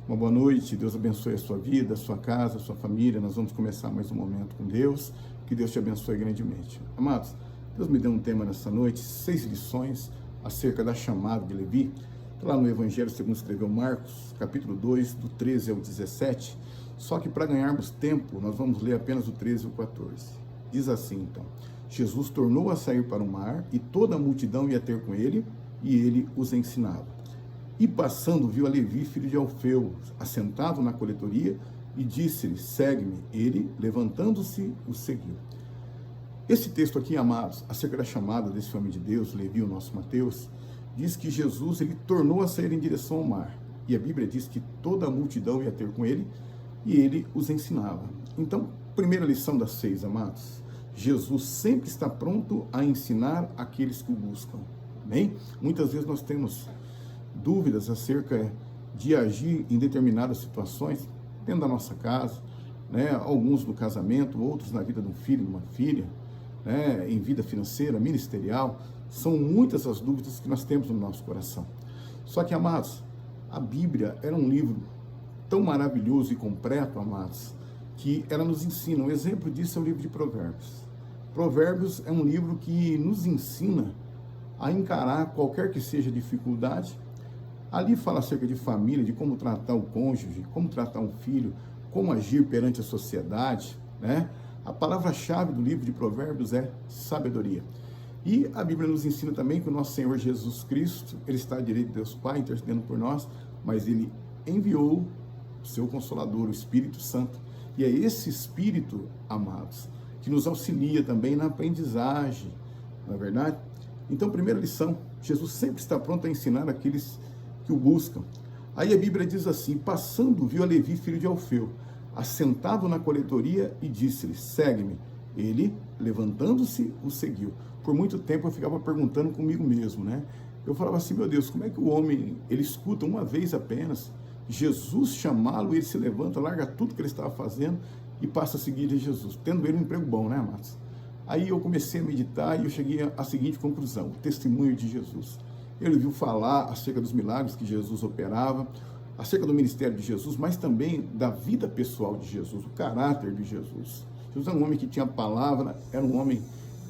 Uma boa noite, Deus abençoe a sua vida, a sua casa, a sua família. Nós vamos começar mais um momento com Deus. Que Deus te abençoe grandemente. Amados, Deus me deu um tema nessa noite, 6 lições acerca da chamada de Levi. Está lá no Evangelho segundo escreveu Marcos, capítulo 2, do 13 ao 17. Só que para ganharmos tempo, nós vamos ler apenas o 13 e o 14. Diz assim então: Jesus tornou a sair para o mar, e toda a multidão ia ter com ele, e ele os ensinava. E passando, viu a Levi, filho de Alfeu, assentado na coletoria, e disse-lhe: segue-me. Ele, levantando-se, o seguiu. Esse texto aqui, amados, acerca da chamada desse homem de Deus, Levi, o nosso Mateus, diz que Jesus, ele tornou a sair em direção ao mar. E a Bíblia diz que toda a multidão ia ter com ele, e ele os ensinava. Então, primeira lição das 6, amados: Jesus sempre está pronto a ensinar aqueles que o buscam. Bem, muitas vezes nós temos dúvidas acerca de agir em determinadas situações, dentro da nossa casa, né? Alguns no casamento, outros na vida de um filho, de uma filha, né? Em vida financeira, ministerial. São muitas as dúvidas que nós temos no nosso coração. Só que, amados, a Bíblia era um livro tão maravilhoso e completo, amados, que ela nos ensina. Um exemplo disso é o livro de Provérbios. Provérbios é um livro que nos ensina a encarar qualquer que seja a dificuldade. Ali fala acerca de família, de como tratar o cônjuge, como tratar um filho, como agir perante a sociedade, né? A palavra-chave do livro de Provérbios é sabedoria. E a Bíblia nos ensina também que o nosso Senhor Jesus Cristo, ele está à direita de Deus Pai, intercedendo por nós, mas ele enviou o seu Consolador, o Espírito Santo. E é esse Espírito, amados, que nos auxilia também na aprendizagem, não é verdade? Então, primeira lição: Jesus sempre está pronto a ensinar aqueles que o buscam. Aí a Bíblia diz assim: passando, viu a Levi, filho de Alfeu, assentado na coletoria, e disse-lhe: segue-me. Ele, levantando-se, o seguiu. Por muito tempo eu ficava perguntando comigo mesmo, né? Eu falava assim: meu Deus, como é que o homem, ele escuta uma vez apenas Jesus chamá-lo, ele se levanta, larga tudo que ele estava fazendo e passa a seguir a Jesus, tendo ele um emprego bom, né, amados? Aí eu comecei a meditar e eu cheguei à seguinte conclusão: o testemunho de Jesus. Ele viu falar acerca dos milagres que Jesus operava, acerca do ministério de Jesus, mas também da vida pessoal de Jesus, o caráter de Jesus. Jesus era um homem que tinha palavra, era um homem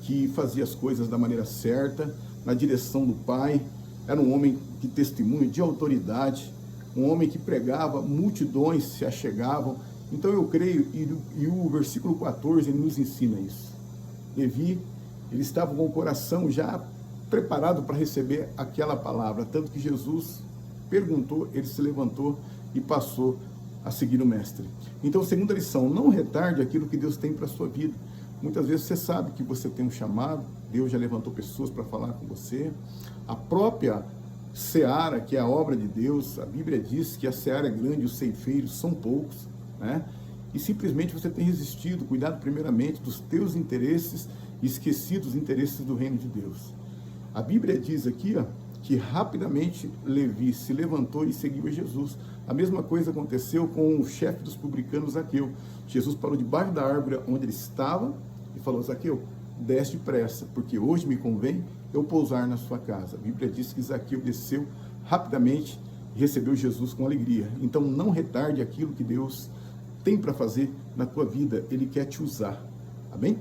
que fazia as coisas da maneira certa, na direção do Pai, era um homem de testemunho, de autoridade, um homem que pregava, multidões se achegavam. Então eu creio, e o versículo 14 ele nos ensina isso. Levi, ele estava com o coração já preparado para receber aquela palavra, tanto que Jesus perguntou, ele se levantou e passou a seguir o mestre. Então, segunda lição: não retarde aquilo que Deus tem para a sua vida. Muitas vezes você sabe que você tem um chamado, Deus já levantou pessoas para falar com você. A própria seara, que é a obra de Deus, a Bíblia diz que a seara é grande e os ceifeiros são poucos, né? E simplesmente você tem resistido, cuidado primeiramente dos teus interesses e esquecido os interesses do reino de Deus. A Bíblia diz aqui, que rapidamente Levi se levantou e seguiu a Jesus. A mesma coisa aconteceu com o chefe dos publicanos, Zaqueu. Jesus parou debaixo da árvore onde ele estava e falou: Zaqueu, desce depressa, porque hoje me convém eu pousar na sua casa. A Bíblia diz que Zaqueu desceu rapidamente e recebeu Jesus com alegria. Então não retarde aquilo que Deus tem para fazer na tua vida. Ele quer te usar. Amém?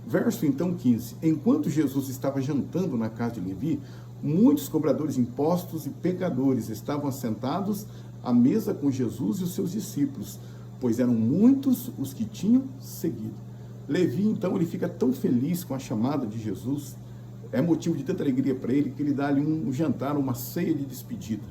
Verso então 15: enquanto Jesus estava jantando na casa de Levi, muitos cobradores de impostos e pecadores estavam assentados à mesa com Jesus e os seus discípulos, pois eram muitos os que tinham seguido. Levi, então, ele fica tão feliz com a chamada de Jesus, é motivo de tanta alegria para ele, que ele dá ali um jantar, uma ceia de despedida.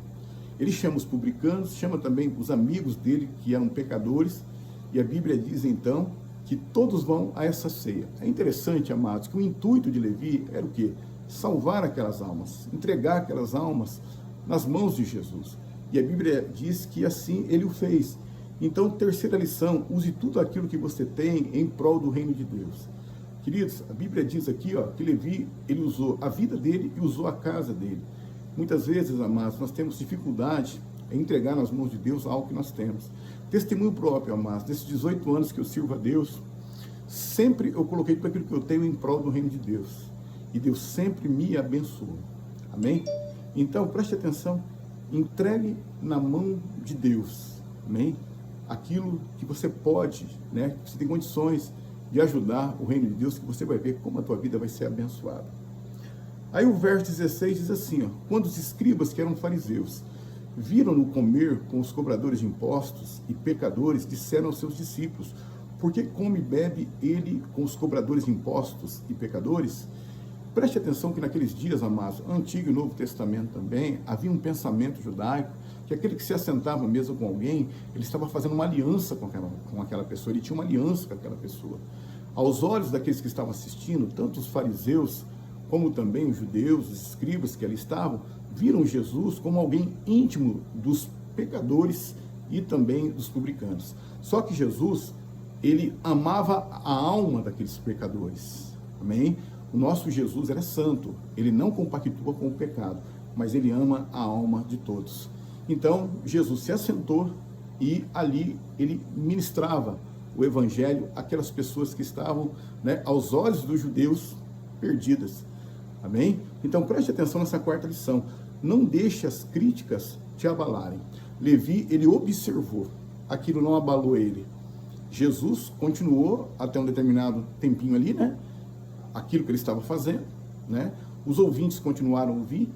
Ele chama os publicanos, chama também os amigos dele, que eram pecadores, e a Bíblia diz então que todos vão a essa ceia. É interessante, amados, que o intuito de Levi era o quê? Salvar aquelas almas, entregar aquelas almas nas mãos de Jesus. E a Bíblia diz que assim ele o fez. Então, terceira lição: use tudo aquilo que você tem em prol do reino de Deus. Queridos, a Bíblia diz aqui, que Levi, ele usou a vida dele e usou a casa dele. Muitas vezes, amados, nós temos dificuldade em entregar nas mãos de Deus algo que nós temos. Testemunho próprio, amados, nesses 18 anos que eu sirvo a Deus, sempre eu coloquei tudo aquilo que eu tenho em prol do reino de Deus. E Deus sempre me abençoou. Amém? Então, preste atenção. Entregue na mão de Deus, amém? Aquilo que você pode, né? Que você tem condições de ajudar o reino de Deus, que você vai ver como a tua vida vai ser abençoada. Aí o verso 16 diz assim, ó, quando os escribas, que eram fariseus, viram-no comer com os cobradores de impostos e pecadores, disseram aos seus discípulos, por que come e bebe ele com os cobradores de impostos e pecadores? Preste atenção que naqueles dias, amados, Antigo e Novo Testamento também, havia um pensamento judaico, que aquele que se assentava à mesa com alguém, ele estava fazendo uma aliança com aquela pessoa, ele tinha uma aliança com aquela pessoa. Aos olhos daqueles que estavam assistindo, tanto os fariseus, como também os judeus, os escribas que ali estavam, viram Jesus como alguém íntimo dos pecadores e também dos publicanos. Só que Jesus, ele amava a alma daqueles pecadores, amém? O nosso Jesus era santo, ele não compactua com o pecado, mas ele ama a alma de todos. Então, Jesus se assentou e ali ele ministrava o evangelho àquelas pessoas que estavam, né, aos olhos dos judeus, perdidas. Amém? Então, preste atenção nessa quarta lição. Não deixe as críticas te abalarem. Levi, ele observou, aquilo não abalou ele. Jesus continuou até um determinado tempinho ali, né? Aquilo que ele estava fazendo, né? Os ouvintes continuaram a ouvir,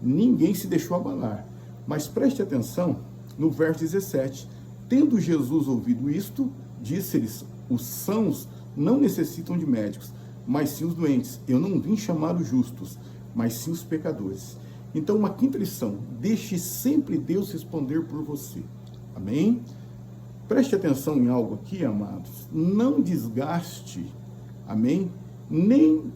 ninguém se deixou abalar. Mas preste atenção no verso 17. Tendo Jesus ouvido isto, disse-lhes, os sãos não necessitam de médicos, mas sim os doentes. Eu não vim chamar os justos, mas sim os pecadores. Então, uma quinta lição, deixe sempre Deus responder por você. Amém? Preste atenção em algo aqui, amados. Não desgaste, amém? Nem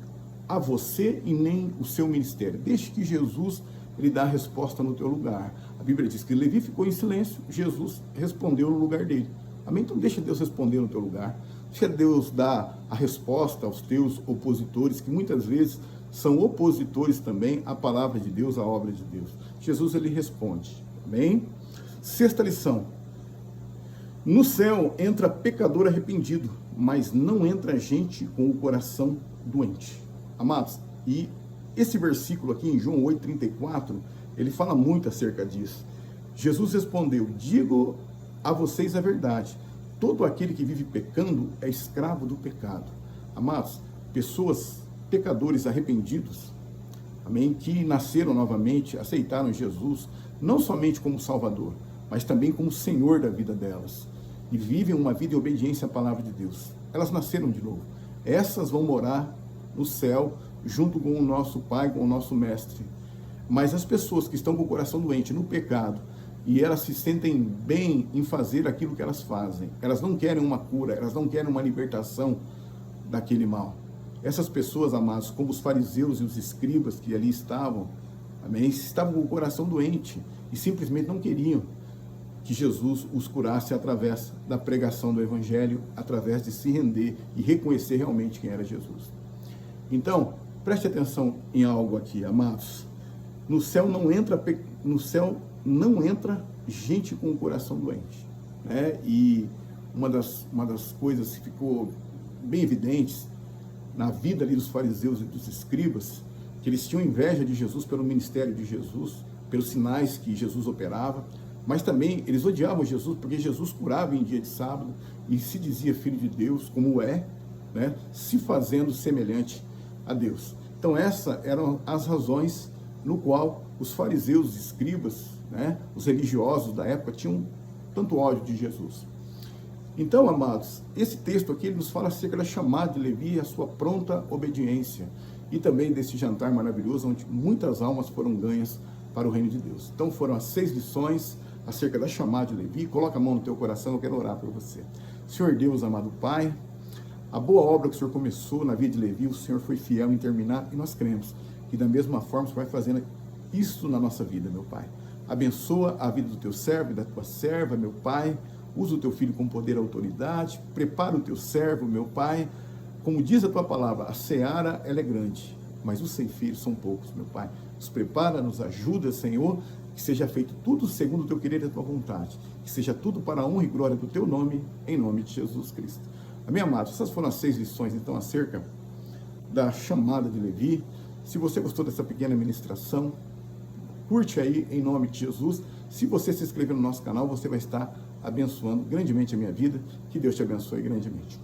a você e nem o seu ministério. Deixe que Jesus ele dá a resposta no teu lugar. A Bíblia diz que Levi ficou em silêncio, Jesus respondeu no lugar dele. Amém? Então deixa Deus responder no teu lugar. Deixa Deus dar a resposta aos teus opositores, que muitas vezes são opositores também à palavra de Deus, à obra de Deus. Jesus ele responde. Amém? Sexta lição. No céu entra pecador arrependido, mas não entra gente com o coração doente. Amados, e esse versículo aqui em João 8,34, ele fala muito acerca disso. Jesus respondeu, digo a vocês a verdade, todo aquele que vive pecando é escravo do pecado. Amados, pessoas, pecadores arrependidos, amém, que nasceram novamente, aceitaram Jesus, não somente como Salvador, mas também como Senhor da vida delas, e vivem uma vida em obediência à palavra de Deus. Elas nasceram de novo. Essas vão morar no céu, junto com o nosso Pai, com o nosso Mestre. Mas as pessoas que estão com o coração doente no pecado, e elas se sentem bem em fazer aquilo que elas fazem, elas não querem uma cura, elas não querem uma libertação daquele mal. Essas pessoas, amados, como os fariseus e os escribas que ali estavam, amém, estavam com o coração doente e simplesmente não queriam que Jesus os curasse através da pregação do Evangelho, através de se render e reconhecer realmente quem era Jesus. Então, preste atenção em algo aqui, amados. No céu não entra gente com o coração doente, né? E uma das coisas que ficou bem evidentes na vida ali dos fariseus e dos escribas, que eles tinham inveja de Jesus pelo ministério de Jesus, pelos sinais que Jesus operava, mas também eles odiavam Jesus porque Jesus curava em dia de sábado e se dizia filho de Deus, como é, né? Se fazendo semelhante a Deus. Então essas eram as razões no qual os fariseus, os escribas, né, os religiosos da época tinham tanto ódio de Jesus. Então, amados, esse texto aqui ele nos fala acerca da chamada de Levi e a sua pronta obediência, e também desse jantar maravilhoso onde muitas almas foram ganhas para o reino de Deus. Então foram as 6 lições acerca da chamada de Levi. Coloca a mão no teu coração, eu quero orar por você. Senhor Deus, amado Pai, a boa obra que o Senhor começou na vida de Levi, o Senhor foi fiel em terminar, e nós cremos que da mesma forma você vai fazendo isso na nossa vida, meu Pai. Abençoa a vida do teu servo e da tua serva, meu Pai. Usa o teu filho com poder e autoridade. Prepara o teu servo, meu Pai. Como diz a tua palavra, a seara ela é grande, mas os ceifeiros são poucos, meu Pai. Nos prepara, nos ajuda, Senhor, que seja feito tudo segundo o teu querer e a tua vontade. Que seja tudo para a honra e glória do teu nome, em nome de Jesus Cristo. Amém, amados? Essas foram as 6 lições, então, acerca da chamada de Levi. Se você gostou dessa pequena ministração, curte aí em nome de Jesus. Se você se inscrever no nosso canal, você vai estar abençoando grandemente a minha vida. Que Deus te abençoe grandemente.